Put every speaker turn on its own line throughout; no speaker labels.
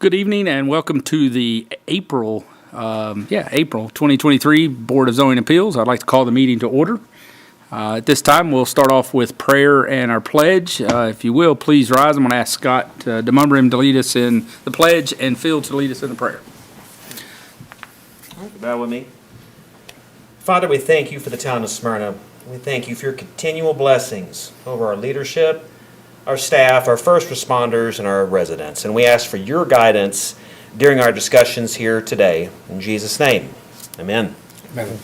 Good evening and welcome to the April 2023 Board of Zoning Appeals. I'd like to call the meeting to order. At this time, we'll start off with prayer and our pledge. If you will, please rise. I'm going to ask Scott DeMumbrim to lead us in the pledge and Phil to lead us in the prayer.
Bow with me. Father, we thank you for the town of Smyrna. We thank you for your continual blessings over our leadership, our staff, our first responders, and our residents. And we ask for your guidance during our discussions here today. In Jesus' name, amen.
Amen.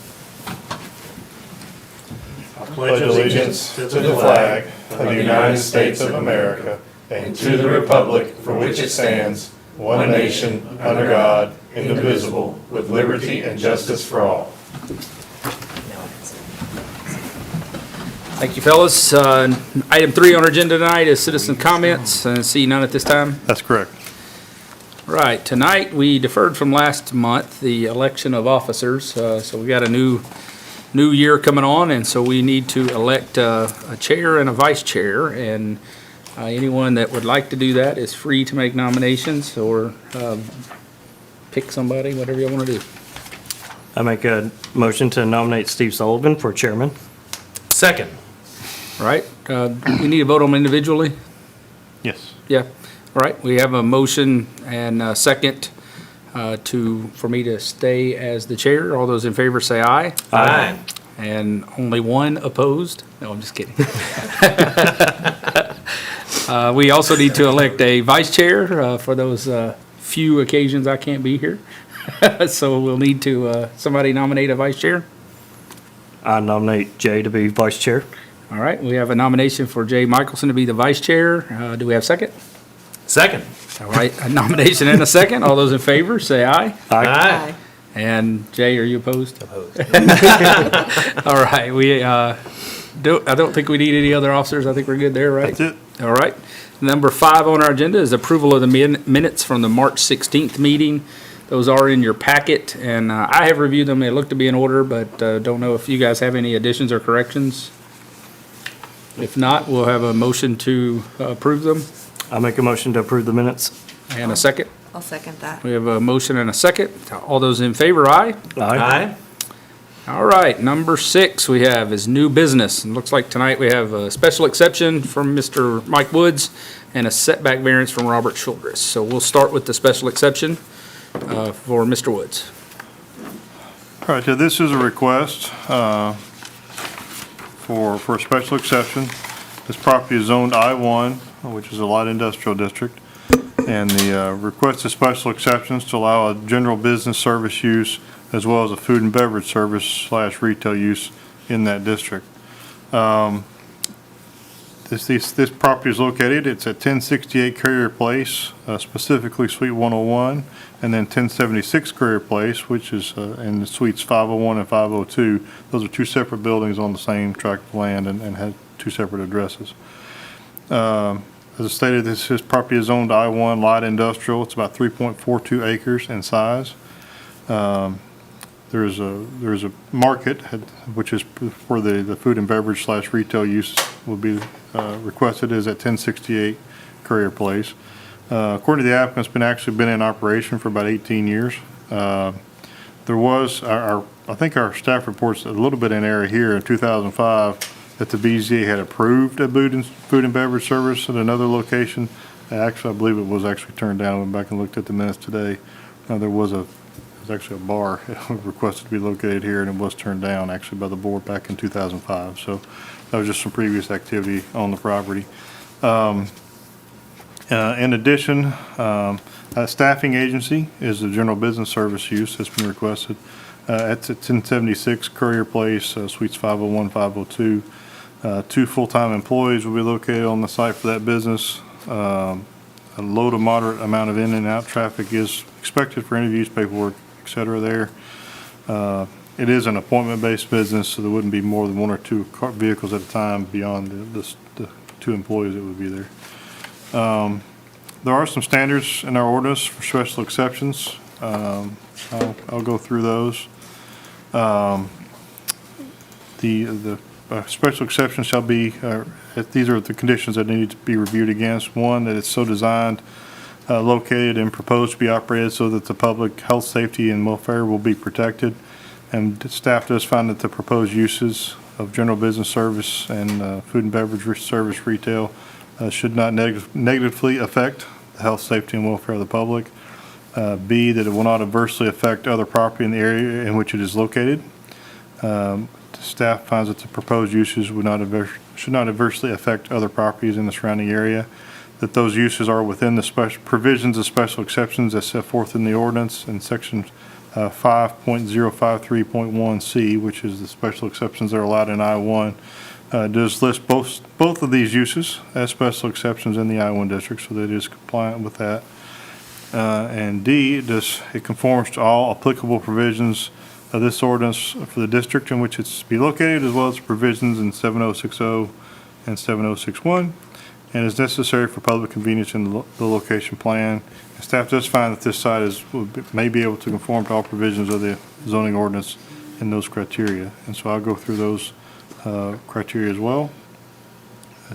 I pledge allegiance to the flag of the United States of America and to the republic for which it stands, one nation, under God, indivisible, with liberty and justice for all.
Thank you, fellas. Item 3 on our agenda tonight is citizen comments. See none at this time.
That's correct.
Right, tonight we deferred from last month the election of officers. So we got a new year coming on, and so we need to elect a chair and a vice chair. And anyone that would like to do that is free to make nominations or pick somebody, whatever you want to do.
I make a motion to nominate Steve Sullivan for chairman.
Second.
All right, we need to vote on them individually?
Yes.
Yeah. All right, we have a motion and a second for me to stay as the chair. All those in favor say aye.
Aye.
And only one opposed? No, I'm just kidding. We also need to elect a vice chair for those few occasions I can't be here. So we'll need to, somebody nominate a vice chair.
I nominate Jay to be vice chair.
All right, we have a nomination for Jay Michelson to be the vice chair. Do we have a second?
Second.
All right, a nomination and a second. All those in favor say aye.
Aye.
And Jay, are you opposed?
Opposed.
All right, I don't think we need any other officers. I think we're good there, right?
That's it.
All right. Number 5 on our agenda is approval of the minutes from the March 16th meeting. Those are in your packet, and I have reviewed them. They look to be in order, but don't know if you guys have any additions or corrections. If not, we'll have a motion to approve them.
I make a motion to approve the minutes.
And a second.
I'll second that.
We have a motion and a second. All those in favor, aye?
Aye.
All right, number 6 we have is new business. It looks like tonight we have a special exception from Mr. Mike Woods and a setback variance from Robert Childress. So we'll start with the special exception for Mr. Woods.
All right, so this is a request for a special exception. This property is zoned I-1, which is a light industrial district. And the request is special exceptions to allow a general business service use as well as a food and beverage service / retail use in that district. This property is located, it's at 1068 Courier Place, specifically Suite 101, and then 1076 Courier Place, which is in the Suites 501 and 502. Those are 2 separate buildings on the same tract of land and had 2 separate addresses. As I stated, this property is owned I-1 light industrial. It's about 3.42 acres in size. There's a market, which is where the food and beverage / retail use will be requested, is at 1068 Courier Place. According to the applicant, it's been in operation for about 18 years. There was, I think our staff reports a little bit in error here in 2005 that the BZA had approved a food and beverage service at another location. Actually, I believe it was actually turned down. I went back and looked at the minutes today. There was actually a bar requested to be located here, and it was turned down actually by the board back in 2005. So that was just some previous activity on the property. In addition, a staffing agency is the general business service use that's been requested. It's at 1076 Courier Place, Suites 501, 502. 2 full-time employees will be located on the site for that business. A low to moderate amount of in and out traffic is expected for interviews, paperwork, et cetera there. It is an appointment-based business, so there wouldn't be more than 1 or 2 vehicles at a time beyond the 2 employees that would be there. There are some standards in our ordinance for special exceptions. I'll go through those. The special exception shall be, these are the conditions that need to be reviewed against. 1, that it's so designed located and proposed to be operated so that the public health, safety, and welfare will be protected. And staff does find that the proposed uses of general business service and food and beverage service retail should not negatively affect the health, safety, and welfare of the public. B, that it will not adversely affect other property in the area in which it is located. Staff finds that the proposed uses should not adversely affect other properties in the surrounding area, that those uses are within the provisions of special exceptions as set forth in the ordinance in section 5.053.1C, which is the special exceptions that are allowed in I-1. Does list both of these uses as special exceptions in the I-1 district, so that it is compliant with that. And D, it conforms to all applicable provisions of this ordinance for the district in which it's to be located, as well as provisions in 7060 and 7061, and is necessary for public convenience in the location plan. And staff does find that this site may be able to conform to all provisions of the zoning ordinance in those criteria. And so I'll go through those criteria as well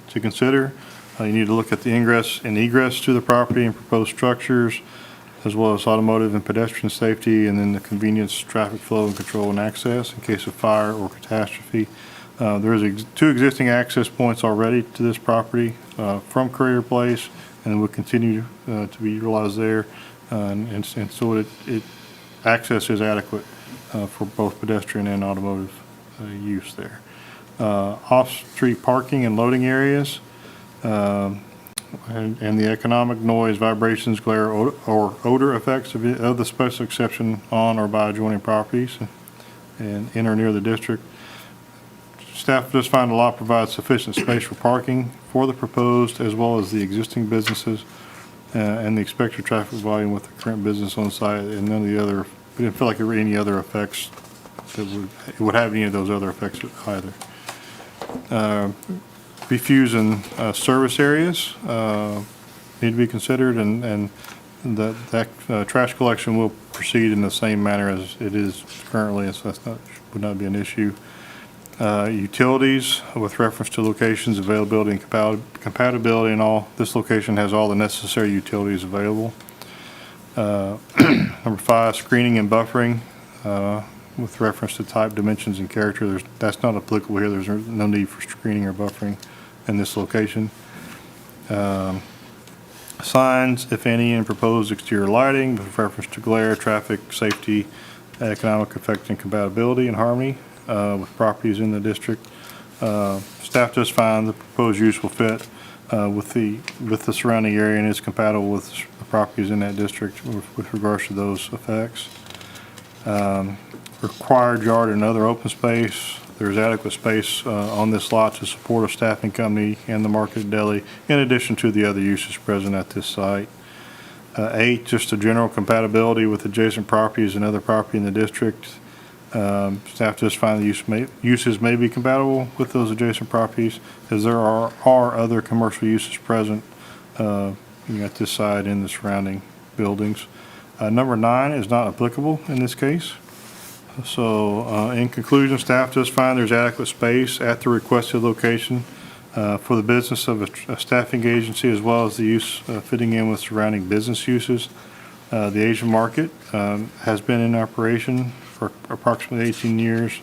to consider. You need to look at the ingress and egress to the property and proposed structures, as well as automotive and pedestrian safety, and then the convenience, traffic flow, and control and access in case of fire or catastrophe. There is two existing access points already to this property from Courier Place, and will continue to be utilized there. And so access is adequate for both pedestrian and automotive use there. Off-street parking and loading areas, and the economic noise, vibrations, glare, or odor effects of the special exception on or by adjoining properties and in or near the district. Staff does find the lot provides sufficient space for parking for the proposed as well as the existing businesses and the expected traffic volume with the current business on site, and none of the other, we didn't feel like there were any other effects that would have any of those other effects either. Refuse and service areas need to be considered, and that trash collection will proceed in the same manner as it is currently, so would not be an issue. Utilities with reference to locations, availability, and compatibility, and all. This location has all the necessary utilities available. Number 5, screening and buffering with reference to type, dimensions, and character. That's not applicable here. There's no need for screening or buffering in this location. Signs, if any, and proposed exterior lighting with reference to glare, traffic, safety, economic effect, and compatibility and harmony with properties in the district. Staff does find the proposed use will fit with the surrounding area and is compatible with the properties in that district with regards to those effects. Required yard and other open space. There's adequate space on this lot to support a staffing company and the market deli, in addition to the other uses present at this site. 8, just a general compatibility with adjacent properties and other property in the district. Staff just find the uses may be compatible with those adjacent properties, as there are other commercial uses present at this site in the surrounding buildings. Number 9 is not applicable in this case. So in conclusion, staff does find there's adequate space at the requested location for the business of a staffing agency, as well as the use fitting in with surrounding business uses. The Asian market has been in operation for approximately 18 years.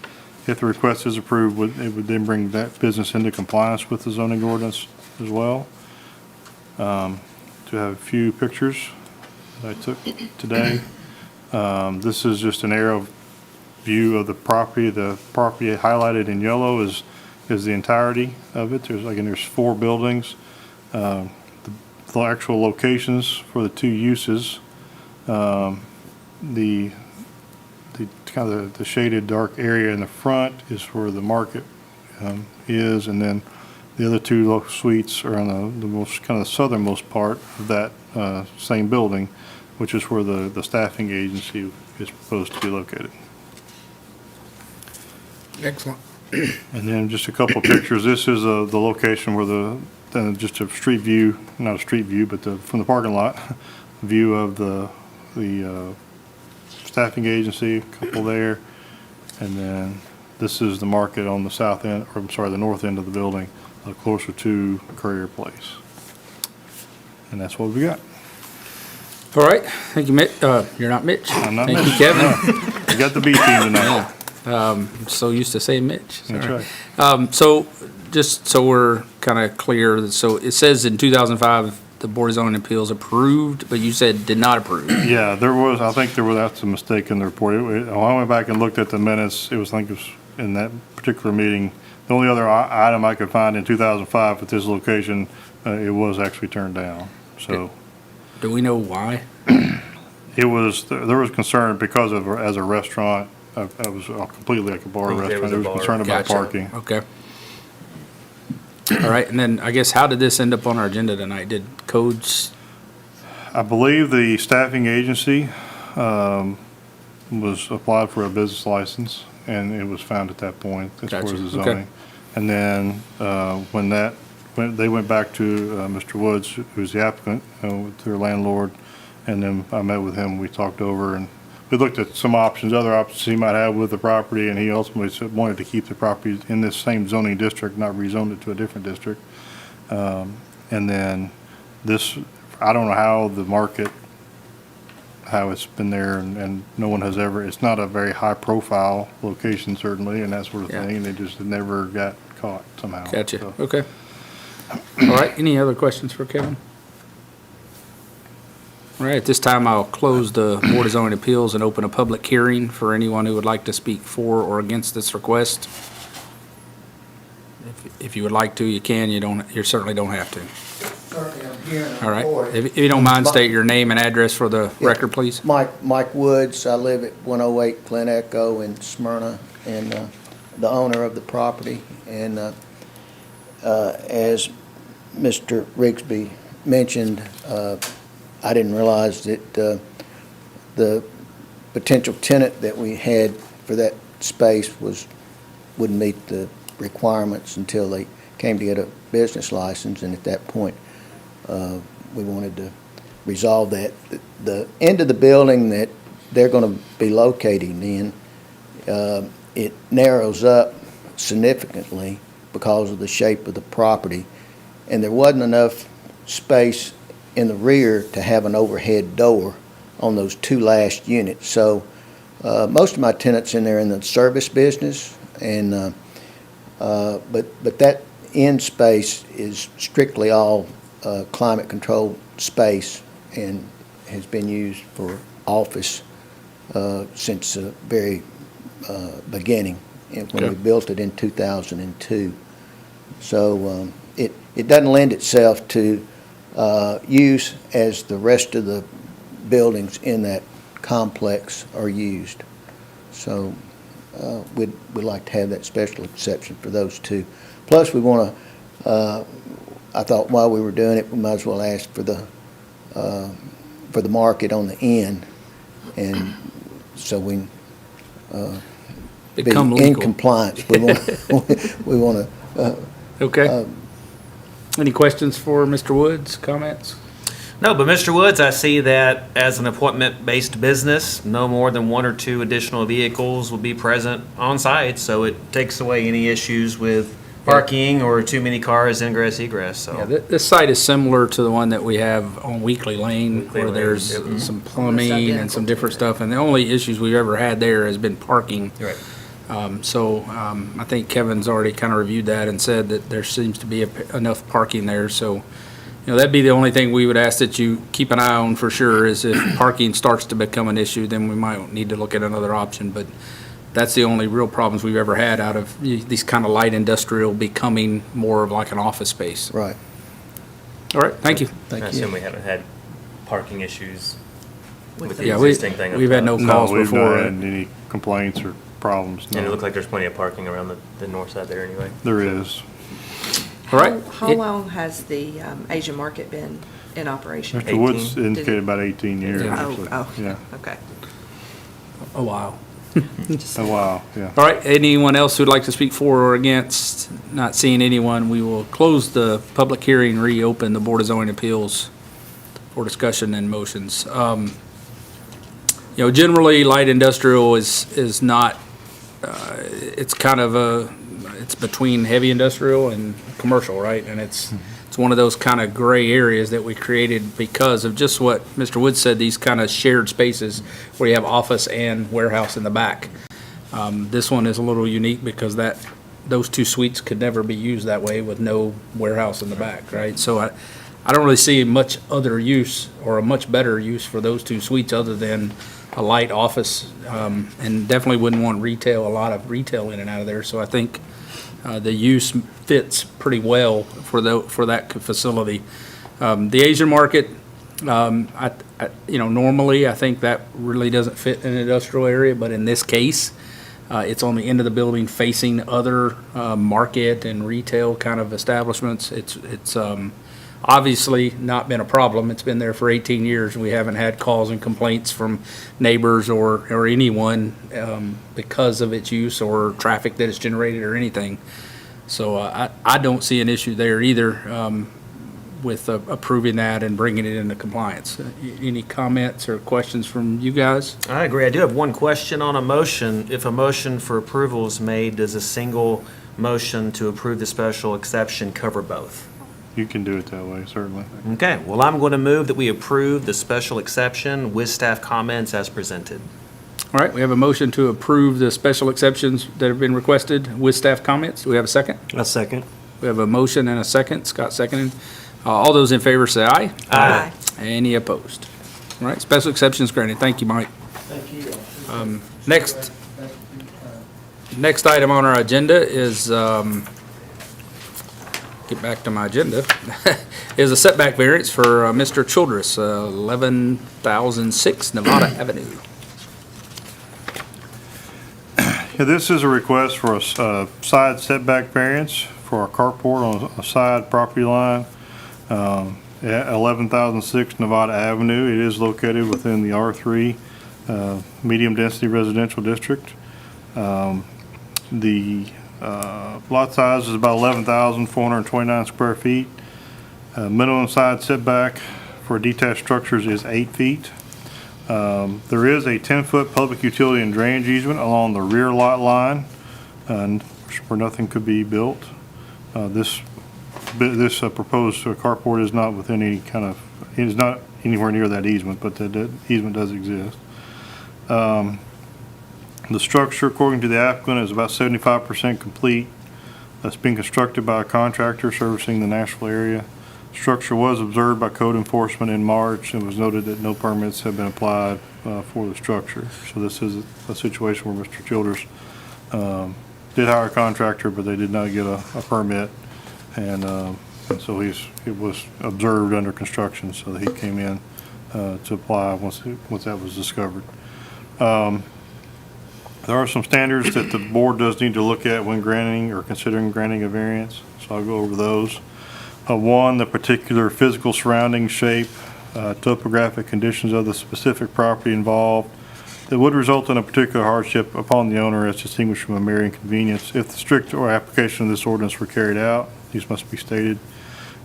If the request is approved, it would then bring that business into compliance with the zoning ordinance as well. To have a few pictures that I took today. This is just an aerial view of the property. The property highlighted in yellow is the entirety of it. There's 4 buildings. The actual locations for the 2 uses, the kind of the shaded dark area in the front is where the market is, and then the other 2 suites are on the most kind of southernmost part of that same building, which is where the staffing agency is proposed to be located.
Excellent.
And then just a couple of pictures. This is the location where just a street view, not a street view, but from the parking lot view of the staffing agency, a couple there. And then this is the market on the south end, or I'm sorry, the north end of the building, closer to Courier Place. And that's what we got.
All right, thank you, Mitch. You're not Mitch.
I'm not
Thank you,
Mitch.
Kevin.
We got the B team tonight.
I'm so used to saying Mitch.
That's
Sorry.
right.
So, just so we're kind of clear, so it says in 2005, the Board of Zoning Appeals approved, but you said did not approve.
Yeah, I think that's a mistake in the report. When I went back and looked at the minutes, I think it was in that particular meeting. The only other item I could find in 2005 at this location, it was actually turned down. So
Do we know why?
there was concern because as a restaurant, I was completely like a bar
There was
restaurant.
a
There was
bar.
concern about
Gotcha.
parking.
Okay. All right, and then I guess how did this end up on our agenda tonight? Did codes,
I believe the staffing agency was applied for a business license, and it was found at that point as far
Gotcha.
as the
Okay.
zoning. And then when they went back to Mr. Woods, who's the applicant, their landlord, and then I met with him. We talked over and we looked at some other options he might have with the property, and he ultimately wanted to keep the property in this same zoning district, not rezone it to a different district. And then this, I don't know how the market, how it's been there, and no one has ever, it's not a very high-profile location certainly, and that sort of
Yeah.
thing, and it just never got caught somehow.
gotcha,
So,
okay. All right, any other questions for Kevin? All right, at this time, I'll close the Board of Zoning Appeals and open a public hearing for anyone who would like to speak for or against this request. If you would like to, you can, you certainly don't have to.
Certainly, I'm here and
All right,
I'm for it.
if you don't mind, state your name and address for the record, please.
Mike Woods, I live at 108 Glen Echo in Smyrna, and the owner of the property. And as Mr. Rigsby mentioned, I didn't realize that the potential tenant that we had for that space wouldn't meet the requirements until they came to get a business license, and at that point, we wanted to resolve that. The end of the building that they're going to be locating in, it narrows up significantly because of the shape of the property, and there wasn't enough space in the rear to have an overhead door on those two last units. So most of my tenants in there in the service business, and but that end space is strictly all climate controlled space and has been used for office since the very beginning, and when we
Okay.
built it in 2002. So it doesn't lend itself to use as the rest of the buildings in that complex are used. So we'd like to have that special exception for those two. Plus, we want to, I thought while we were doing it, we might as well ask for the market on the end, and so we be
Become
in
legal.
compliance. We want to,
Okay. Any questions for Mr. Woods, comments?
No, but Mr. Woods, I see that as an appointment-based business, no more than one or two additional vehicles will be present on site, so it takes away any issues with parking or too many cars ingress egress.
Yeah,
So
this site is similar to the one that we have on Weekly Lane,
Weekly
where
Lane,
there's
yep.
some plumbing and some different stuff, and the only issues we've ever had there has been parking.
right.
I think Kevin's already kind of reviewed that and said that there seems to be enough parking there, so, that'd be the only thing we would ask that you keep an eye on for sure, is if parking starts to become an issue, then we might need to look at another option, but that's the only real problems we've ever had out of these kind of light industrial becoming more of like an office space.
right,
All right, thank you.
I
thank
assume
you.
we haven't had parking issues with the
Yeah,
existing thing. up
we've had no
top.
calls
No, we've
before.
not had any complaints or problems.
And it
No.
looked like there's plenty of parking around the north side there anyway.
There is.
All right.
How long has the Asian market been in operation?
Mr. Woods
18?
indicated about 18 years,
Yeah.
actually.
Oh,
Yeah,
okay.
A while.
a while, yeah.
All right, anyone else who'd like to speak for or against? Not seeing anyone, we will close the public hearing, reopen the Board of Zoning Appeals for discussion and motions. Generally, light industrial is not, it's kind of it's between heavy industrial and commercial, right? And it's it's one of those kind of gray areas that we created because of just what Mr. Wood said, these kind of shared spaces where you have office and warehouse in the back. This one is a little unique because those two suites could never be used that way with no warehouse in the back, right? So I don't really see much other use or a much better use for those two suites other than a light office, and definitely wouldn't want a lot of retail in and out of there. So I think the use fits pretty well for that facility. The Asian market, normally I think that really doesn't fit in an industrial area, but in this case, it's on the end of the building facing other market and retail kind of establishments. It's obviously not been a problem. It's been there for 18 years. We haven't had calls and complaints from neighbors or anyone because of its use or traffic that it's generated or anything. So I don't see an issue there either with approving that and bringing it into compliance. Any comments or questions from you guys?
I agree. I do have one question on a motion. If a motion for approval is made, does a single motion to approve the special exception cover both?
You can do it that way, certainly.
Okay, well, I'm going to move that we approve the special exception with staff comments as presented.
All right, we have a motion to approve the special exceptions that have been requested with staff comments. Do we have a second?
A second.
We have a motion and a second. Scott seconded. All those in favor say aye.
Aye.
Any opposed? All right, special exceptions granted. Thank you, Mike. Thank you. Next item on our agenda is, get back to my agenda, is a setback variance for Mr. Childress, 11,006 Nevada Avenue.
Yeah, this is a request for a side setback variance for a carport on a side property line at 11,006 Nevada Avenue. It is located within the R3 medium-density residential district. The lot size is about 11,429 square feet. Minimum side setback for detached structures is 8 feet. There is a 10-foot public utility and drainage easement along the rear lot line where nothing could be built. This proposed carport is not within any kind of, it is not anywhere near that easement, but the easement does exist. The structure, according to the applicant, is about 75% complete. That's being constructed by a contractor servicing the Nashville area. Structure was observed by code enforcement in March and was noted that no permits have been applied for the structure. So this is a situation where Mr. Childress did hire a contractor, but they did not get a permit. And so it was observed under construction, so he came in to apply once that was discovered. There are some standards that the board does need to look at when granting or considering granting a variance, so I'll go over those. One, the particular physical surrounding shape, topographic conditions of the specific property involved that would result in a particular hardship upon the owner as distinguished from a mere inconvenience. If the strict or application of this ordinance were carried out, these must be stated.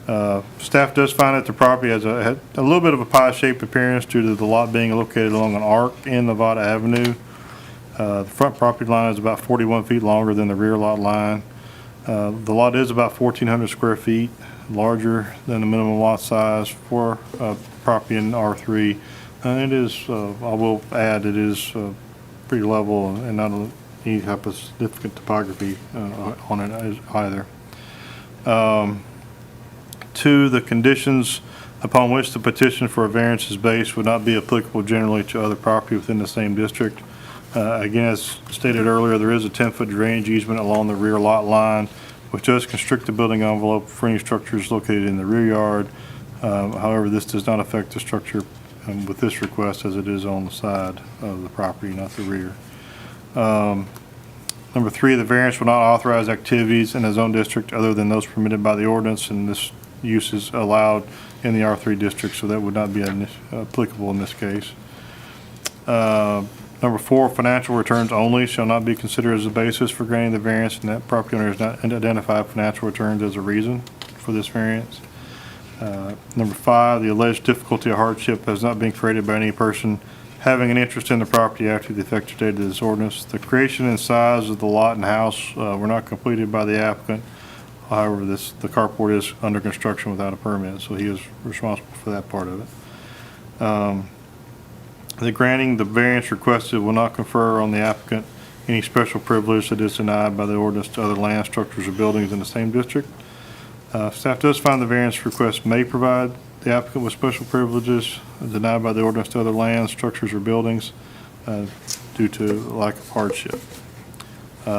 Staff does find that the property has a little bit of a pie-shaped appearance due to the lot being located along an arc in Nevada Avenue. The front property line is about 41 feet longer than the rear lot line. The lot is about 1,400 square feet, larger than the minimum lot size for property in R3. And it is, I will add, it is pretty level and not any type of significant topography on it either. Two, the conditions upon which the petition for a variance is based would not be applicable generally to other property within the same district. Again, as stated earlier, there is a 10-foot drainage easement along the rear lot line, which does constrict the building envelope for any structures located in the rear yard. However, this does not affect the structure with this request as it is on the side of the property, not the rear. Number three, the variance will not authorize activities in the zone district other than those permitted by the ordinance, and this use is allowed in the R3 district, so that would not be applicable in this case. Number four, financial returns only shall not be considered as a basis for granting the variance, and that property owner has not identified financial returns as a reason for this variance. Number five, the alleged difficulty or hardship has not been created by any person having an interest in the property after the effective date of this ordinance. The creation and size of the lot and house were not completed by the applicant. However, the carport is under construction without a permit, so he is responsible for that part of it. The granting the variance requested will not confer on the applicant any special privilege that is denied by the ordinance to other land, structures, or buildings in the same district. Staff does find the variance request may provide the applicant with special privileges denied by the ordinance to other lands, structures, or buildings due to lack of hardship.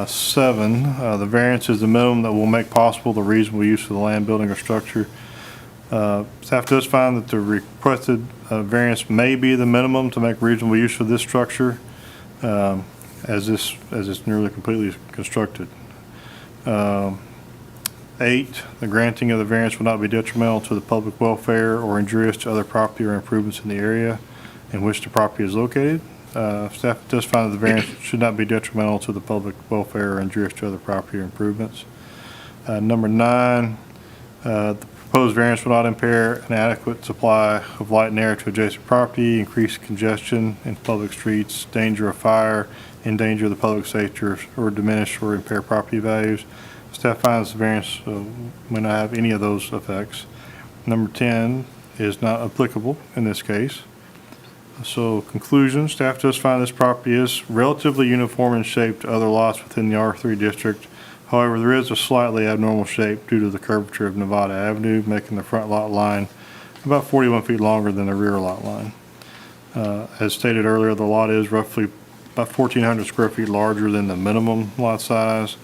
7, the variance is the minimum that will make possible the reasonable use of the land, building, or structure. Staff does find that the requested variance may be the minimum to make reasonable use of this structure as it's nearly completely constructed. 8, the granting of the variance will not be detrimental to the public welfare or injurious to other property or improvements in the area in which the property is located. Staff does find that the variance should not be detrimental to the public welfare or injurious to other property or improvements. Number 9, the proposed variance will not impair an adequate supply of light and air to adjacent property, increase congestion in public streets, danger of fire, endanger the public safety, or diminish or impair property values. Staff finds the variance may not have any of those effects. Number 10 is not applicable in this case. So conclusion, staff does find this property is relatively uniform in shape to other lots within the R3 district. However, there is a slightly abnormal shape due to the curvature of Nevada Avenue, making the front lot line about 41 feet longer than the rear lot line. As stated earlier, the lot is roughly about 1,400 square feet larger than the minimum lot size.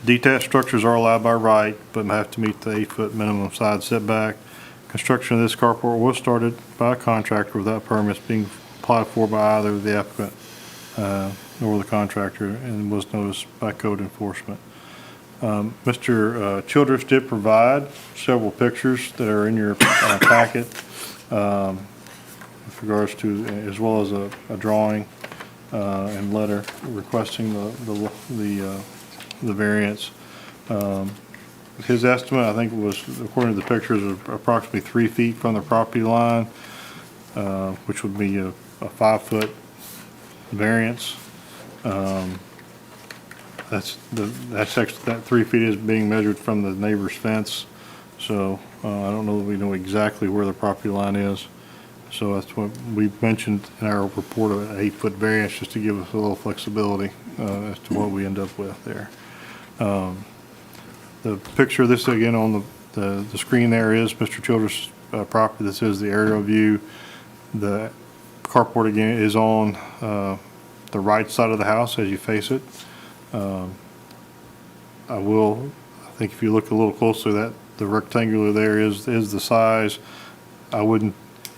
Detached structures are allowed by right, but have to meet the 8-foot minimum side setback. Construction of this carport was started by a contractor without permits being applied for by either the applicant nor the contractor, and was noticed by code enforcement. Mr. Childress did provide several pictures that are in your packet with regards to, as well as a drawing and letter requesting the variance. His estimate, I think, was, according to the pictures, approximately 3 feet from the property line, which would be a 5-foot variance. That 3 feet is being measured from the neighbor's fence, so I don't know that we know exactly where the property line is. So that's what we mentioned in our report of an 8-foot variance, just to give us a little flexibility as to what we end up with there. The picture of this, again, on the screen there is Mr. Childress' property. This is the aerial view. The carport, again, is on the right side of the house as you face it. I think if you look a little closer, that the rectangular there is the size. I wouldn't,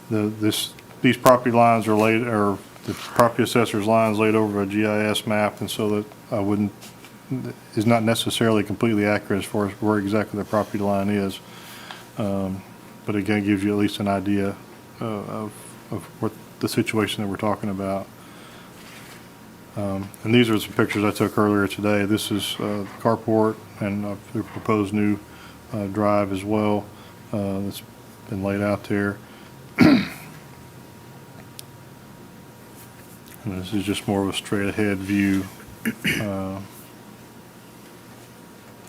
these property lines are laid, or the property assessor's lines laid over a GIS map, and so that is not necessarily completely accurate as far as where exactly the property line is. But again, it gives you at least an idea of what the situation that we're talking about. And these are some pictures I took earlier today. This is the carport and the proposed new drive as well that's been laid out there. And this is just more of a straight ahead view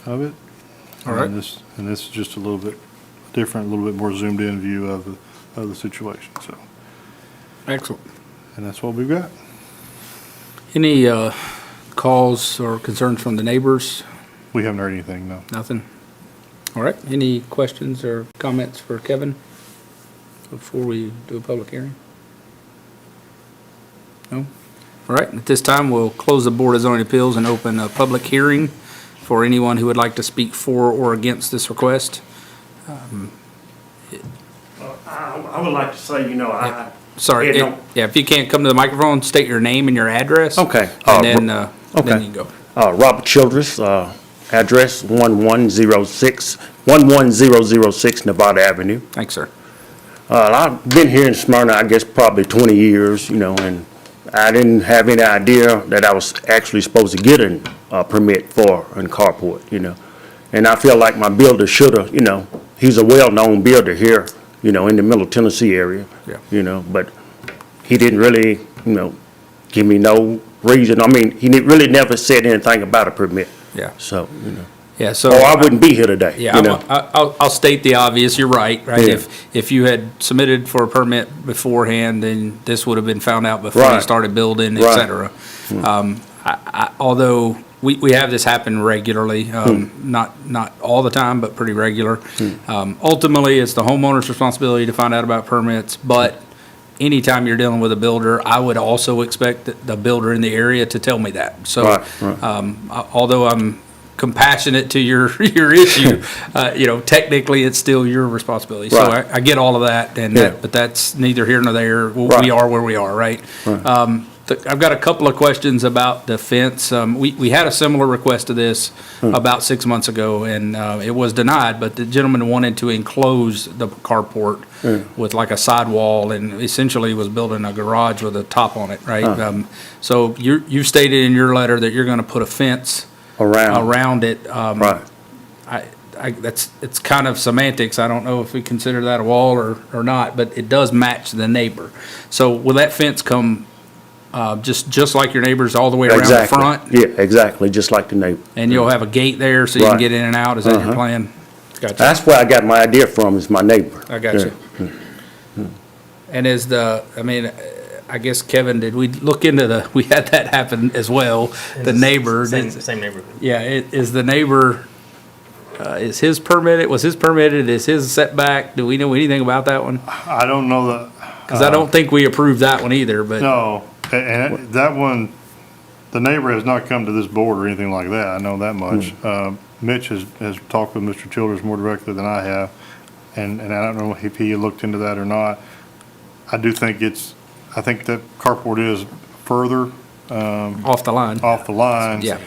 of it.
All right.
And this is just a little bit different, a little bit more zoomed in view of the situation. So,
Excellent.
and that's what we've got.
Any calls or concerns from the neighbors?
We haven't heard anything, no.
Nothing? All right. Any questions or comments for Kevin before we do a public hearing? No? All right. At this time, we'll close the Board of Zoning Appeals and open a public hearing for anyone who would like to speak for or against this request.
I would like to say,
Sorry, if you can't come to the microphone, state your name and your address.
Okay.
And then you can go.
Robert Childress, address 11006 Nevada Avenue.
Thanks, sir.
I've been here in Smyrna, I guess, probably 20 years, and I didn't have any idea that I was actually supposed to get a permit for a carport, And I feel like my builder should have, he's a well-known builder here, in the Middle Tennessee area.
Yeah.
But he didn't really, give me no reason. I mean, he really never said anything about a permit.
Yeah.
So, you know,
Yeah, so.
or I wouldn't be here today,
Yeah,
you know.
I'll state the obvious, you're right?
Yeah.
If you had submitted for a permit beforehand, then this would have been found out before you
Right.
started building, et
Right.
cetera. Although we have this happen regularly, not all the time, but pretty regular. Ultimately, it's the homeowner's responsibility to find out about permits, but anytime you're dealing with a builder, I would also expect the builder in the area to tell me that. So,
Right, right.
although I'm compassionate to your issue, technically it's still your responsibility. So
Right.
I get all of that,
Yeah.
but that's neither here nor there.
Right.
We are where we are, right? I've got a couple of questions about the fence. We had a similar request to this about 6 months ago, and it was denied, but the gentleman wanted to enclose the carport with like a sidewall, and essentially was building a garage with a top on it, right? So you stated in your letter that you're gonna put a fence around it.
Right.
It's kind of semantics. I don't know if we consider that a wall or not, but it does match the neighbor. So will that fence come, just like your neighbors all the way around the
Exactly.
front?
Yeah, exactly, just like the neighbor.
And you'll have a gate there so you can
Right.
get in and out? Is that your
Uh-huh.
plan? Gotcha.
That's where I got my idea from, is my neighbor.
I got you. And I guess, Kevin, did we look into we had that happen as well, the neighbor.
Same neighborhood.
Yeah, is the neighbor, is his permitted, was his permitted, is his setback, do we know anything about that one?
I don't know that.
Because I don't think we approved that one either, but.
No, and that one, the neighbor has not come to this board or anything like that, I know that much. Mitch has talked with Mr. Childers more directly than I have, and I don't know if he looked into that or not. I think that carport is further
Off the line.
off the line.
Yeah.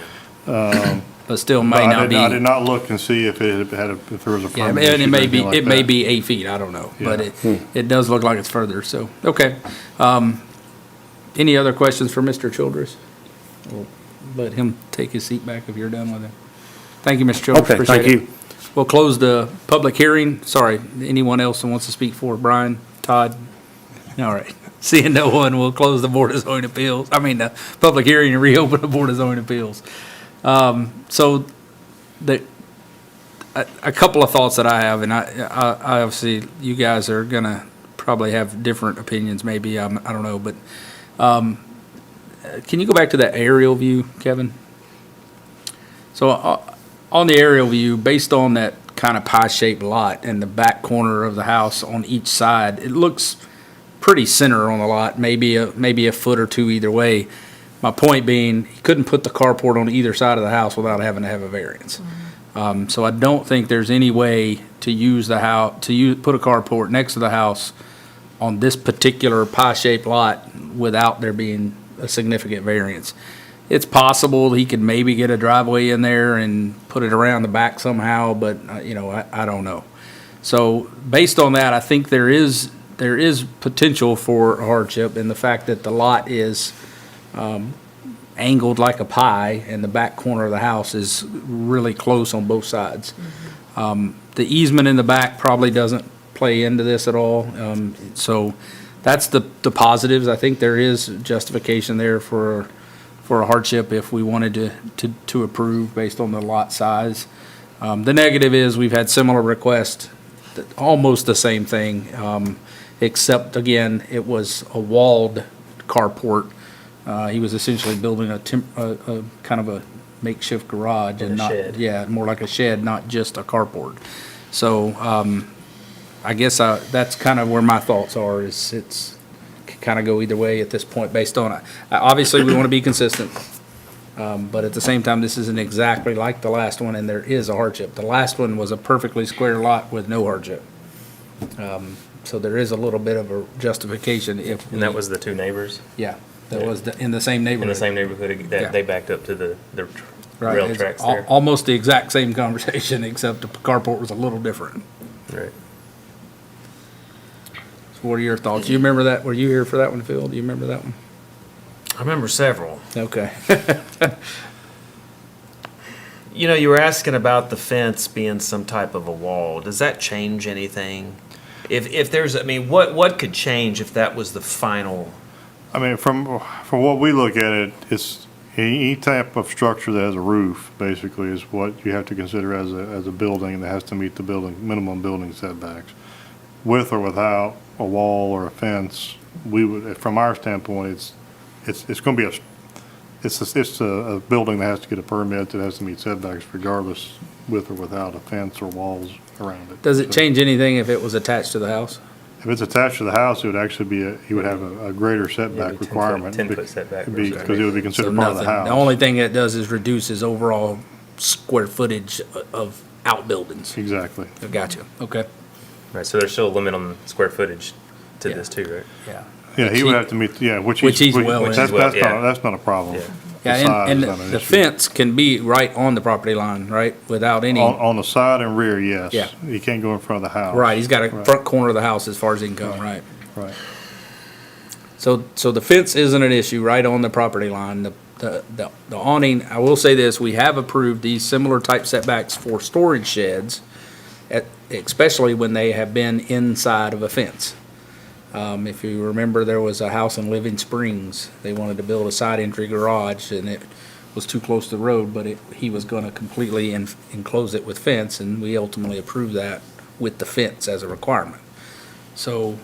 But still
But
may
I
not
did, I did
be,
not look and see if if there was a
yeah,
permit
and
issue
it
or
may be,
anything like
it may
that.
be 8 feet, I don't know, but
Yeah.
it does look like it's further, so, okay. Any other questions for Mr. Childress? We'll let him take his seat back if you're done with him. Thank you, Mr. Childress.
Okay, thank
Appreciate it.
you.
We'll close the public hearing. Sorry, anyone else that wants to speak for Brian, Todd? All right. Seeing no one, we'll close the Board of Zoning Appeals. The public hearing and reopen the Board of Zoning Appeals. So a couple of thoughts that I have, and I obviously, you guys are gonna probably have different opinions, maybe, I don't know, but, can you go back to that aerial view, Kevin? So, on the aerial view, based on that kind of pie-shaped lot and the back corner of the house on each side, it looks pretty center on the lot, maybe a foot or two either way. My point being, he couldn't put the carport on either side of the house without having to have a variance. So I don't think there's any way to use the house, put a carport next to the house on this particular pie-shaped lot without there being a significant variance. It's possible he could maybe get a driveway in there and put it around the back somehow, but, I don't know. So based on that, I think there is potential for hardship in the fact that the lot is angled like a pie and the back corner of the house is really close on both sides. The easement in the back probably doesn't play into this at all. So that's the positives. I think there is justification there for a hardship if we wanted to approve based on the lot size. The negative is we've had similar requests, almost the same thing, except again, it was a walled carport. He was essentially building a kind of a makeshift garage and not,
shed.
yeah, more like a shed, not just a carport. So, I guess that's kind of where my thoughts are, is it's kind of go either way at this point based on, obviously, we want to be consistent. But at the same time, this isn't exactly like the last one, and there is a hardship. The last one was a perfectly square lot with no hardship. So there is a little bit of a justification if.
And that was the two neighbors
Yeah, that was in the same neighborhood.
in the same neighborhood
Yeah.
that they backed up to the
Right,
rail
it's
tracks there.
Almost the exact same conversation, except the carport was a little different.
Right.
So what are your thoughts? You remember that? Were you here for that one, Phil? Do you remember that one?
I remember several.
Okay.
You were asking about the fence being some type of a wall. Does that change anything? If there's, what could change if that was the final?
I mean, from what we look at it, it's, Any type of structure that has a roof, basically, is what you have to consider as a building that has to meet the minimum building setbacks. With or without a wall or a fence, we would, from our standpoint, it's gonna be a building that has to get a permit, that has to meet setbacks regardless, with or without a fence or walls around it.
Does it
So,
change anything if it was attached to the house?
If it's attached to the house, it would actually be, you would have a greater setback
10 foot-
requirement.
10-foot setback
Because
versus-
it would be
So
considered part of the
nothing.
house.
The only thing it does is reduces overall square footage of outbuildings.
Exactly.
Gotcha, okay.
Right, so there's still a limit on square footage to
Yeah.
this too, right?
Yeah.
Yeah, he would have to meet, yeah, which
Which he's well in.
that's,
Which he's well,
that's not a problem.
Yeah.
The
Yeah,
size
and
is not an
the
issue.
fence can be right on the property line, right, without any,
On the side and rear, yes.
Yeah.
He can't go in front of the house.
right, he's got a
Right.
front corner of the house as far as he can come, right?
Right.
So the fence isn't an issue right on the property line. The awning, I will say this, we have approved these similar type setbacks for storage sheds, especially when they have been inside of a fence. If you remember, there was a house in Living Springs. They wanted to build a side entry garage and it was too close to the road, but he was gonna completely enclose it with fence, and we ultimately approved that with the fence as a requirement. So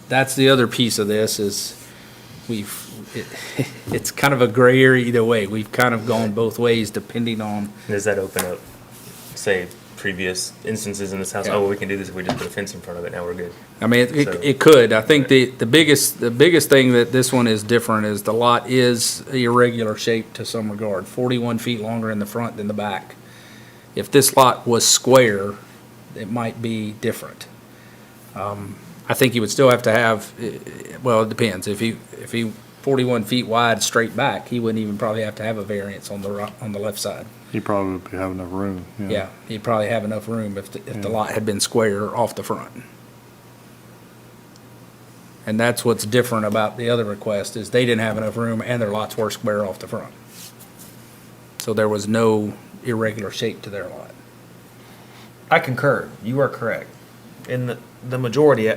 that's the other piece of this is it's kind of a gray area either way. We've kind of gone both ways depending on,
And does that open up, say, previous instances in this house?
Yeah.
Oh, well, we can do this if we just put a fence in front of it, now we're good.
I mean,
So-
it could. I think the biggest thing that this one is different is the lot is irregular shaped to some regard, 41 feet longer in the front than the back. If this lot was square, it might be different. I think he would still have to have, well, it depends. If he 41 feet wide straight back, he wouldn't even probably have to have a variance on the left side.
He probably would have enough room.
Yeah, he'd probably have enough room if the lot had been square off the front. And that's what's different about the other request, is they didn't have enough room and their lots were square off the front. So there was no irregular shape to their lot.
I concur. You are correct. In the majority,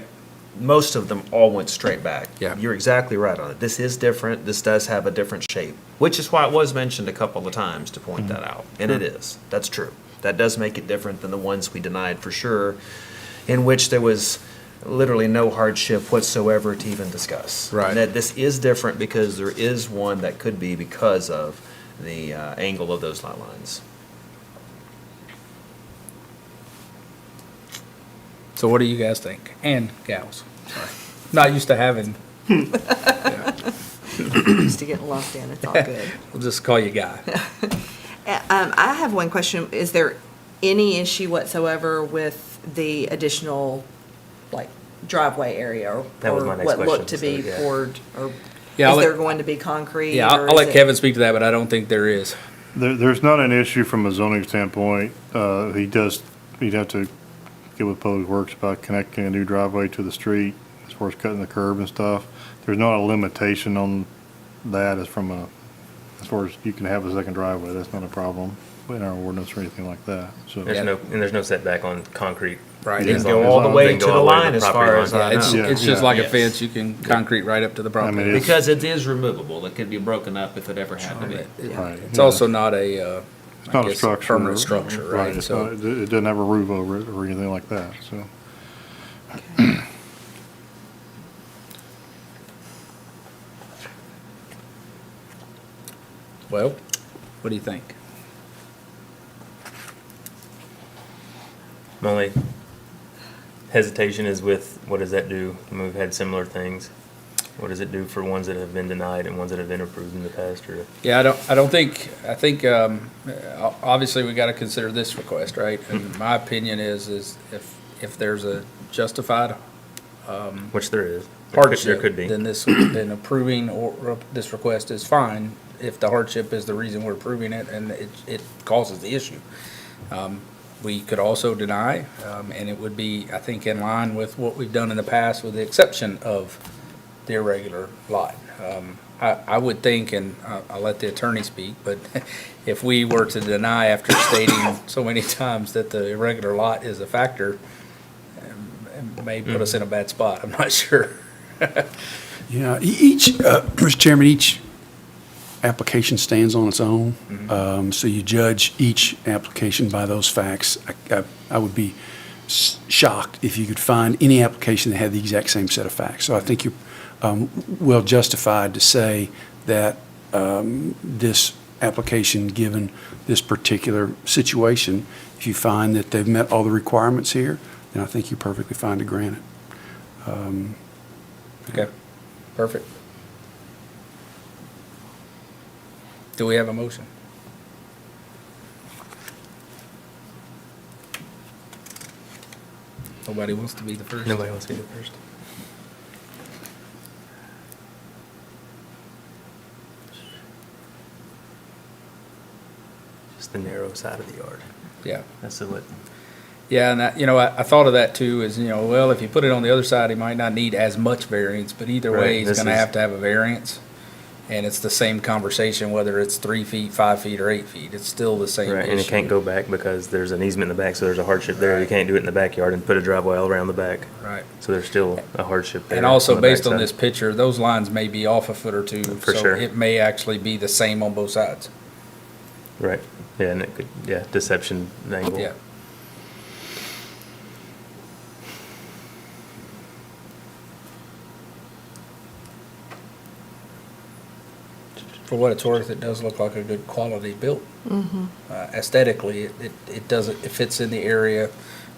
most of them all went straight back.
Yeah.
You're exactly right on it. This is different. This does have a different shape, which is why it was mentioned a couple of times to point that out. And it is. That's true. That does make it different than the ones we denied for sure, in which there was literally no hardship whatsoever to even discuss.
Right.
And that this is different because there is one that could be because of the angle of those lot lines.
So what do you guys think? And gals. Sorry. Not used to having,
Used to getting lumped in, it's all good.
we'll just call you Guy.
I have one question. Is there any issue whatsoever with the additional, like, driveway area? Or
That was my next
what looked
question,
to be
so, yeah.
poured, or
Yeah, I'll
is
let-
there going to be concrete?
Yeah,
or
I'll
is
let
it-
Kevin speak to that, but I don't think there is.
There's not an issue from a zoning standpoint. He'd have to get with Public Works about connecting a new driveway to the street as far as cutting the curb and stuff. There's not a limitation on that as far as you can have a second driveway. That's not a problem in our ordinance or anything like that, so.
There's no setback on concrete.
Right.
Yeah.
As
Go
long-
all
as
the
long as
way
they can
to
go
the
all way
line as
property
far
line.
as
Yeah,
I
it's,
know.
it's just like a
Yes.
fence. You can concrete right up to the property.
mean, it's-
Because it is removable. It could be broken up if it ever had to be.
Right,
It's
yeah.
also not a,
It's
I
not a
guess,
structure.
permanent structure, right?
It's
So,
not- It doesn't have a roof over it or anything like that, so.
well, what do you think?
My only hesitation is with, what does that do? I mean, we've had similar things. What does it do for ones that have been denied and ones that have been approved in the past, or?
Yeah, I think, obviously we gotta consider this request, right? And my opinion is if there's a justified
Which there is.
hardship,
There could be.
then approving or this request is fine if the hardship is the reason we're approving it and it causes the issue. We could also deny, and it would be, I think, in line with what we've done in the past with the exception of the irregular lot. I would think, and I'll let the attorney speak, but if we were to deny after stating so many times that the irregular lot is a factor, it may put us in a bad spot. I'm not sure.
Yeah, Mr. Chairman, each application stands on its own. So you judge each application by those facts. I would be shocked if you could find any application that had the exact same set of facts. So I think you're well justified to say that this application, given this particular situation, if you find that they've met all the requirements here, then I think you're perfectly fine to grant it.
Okay, perfect. Do we have a motion? Nobody wants to be the first?
Nobody wants to be the first. Just the narrow side of the yard.
Yeah.
That's what.
Yeah, and that, I thought of that too, is, well, if you put it on the other side, he might not need as much variance, but either
Right,
way, he's
this
gonna
is-
have to have a variance. And it's the same conversation, whether it's 3 feet, 5 feet, or 8 feet, it's still the same
Right, and it
issue.
can't go back because there's an easement in the back, so there's a hardship there. You
Right.
can't do it in the backyard and put a driveway all around the back.
Right.
So there's still a hardship there.
And also,
the
based on
backside.
this picture, those lines may be off a foot or two.
For sure.
So it may actually be the same on both sides.
Right, yeah, and it could, yeah, deception angle.
Yeah. For what it's worth, it does look like a good quality built. Aesthetically, it doesn't, it fits in the area.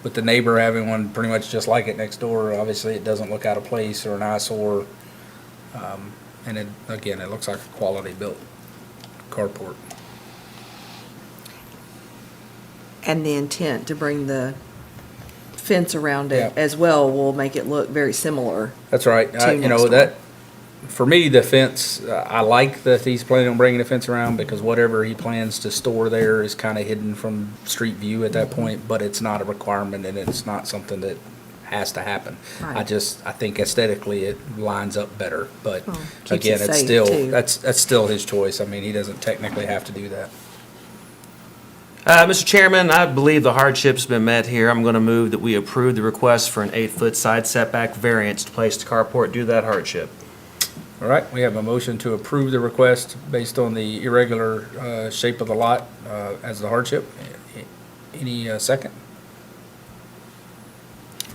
With the neighbor having one pretty much just like it next door, obviously it doesn't look out of place or an eyesore. And it, again, it looks like a quality built carport.
And the intent to bring the fence around
Yeah.
it as well will make it look very similar.
That's right.
To next door.
That, for me, the fence, I like that he's planning on bringing the fence around because whatever he plans to store there is kind of hidden from street view at that point, but it's not a requirement and it's not something that has to happen. I
Right.
think aesthetically it lines up better, but
Well, keeps
again,
it
it's
safe,
still,
too.
that's still his choice. I mean, he doesn't technically have to do that.
Mr. Chairman, I believe the hardship's been met here. I'm going to move that we approve the request for an 8-foot side setback variance to place the carport due to that hardship.
All right, we have a motion to approve the request based on the irregular shape of the lot as the hardship. Any second?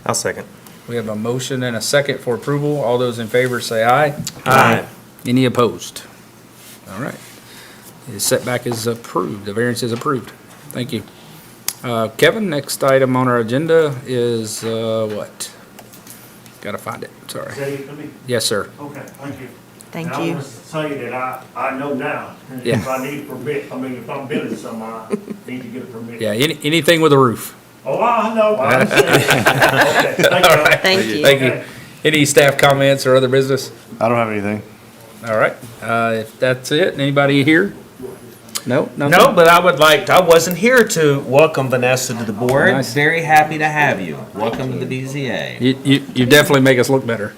I'll second.
We have a motion and a second for approval. All those in favor say aye.
Aye.
Any opposed? All right. The setback is approved. The variance is approved. Thank you. Kevin, next item on our agenda is what? Gotta find it, sorry.
Say it to me?
Yes, sir.
Okay, thank you.
Thank
And
you.
I want to say that I know now,
Yeah.
if I need a permit, if I'm building something, I need to get a permit.
Yeah, anything with a roof.
Oh, I know, I understand. Okay, thank you.
Thank you.
Thank you.
Okay.
Any staff comments or other business?
I don't have anything.
All right, if that's it, anybody here? No, nothing?
No, but I wasn't here to welcome Vanessa to the board.
Nice.
Very happy to have you. Welcome to the BZA.
You definitely make us look better.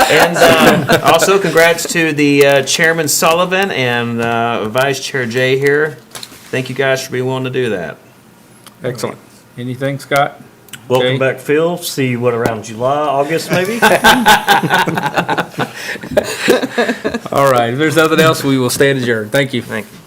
And also congrats to the Chairman Sullivan and Vice Chair Jay here. Thank you guys for being willing to do that.
Excellent. Anything, Scott?
Welcome
Okay.
back, Phil. See you, what, around July, August, maybe?
All right, if there's nothing else, we will stand adjourned. Thank you.
Thank you.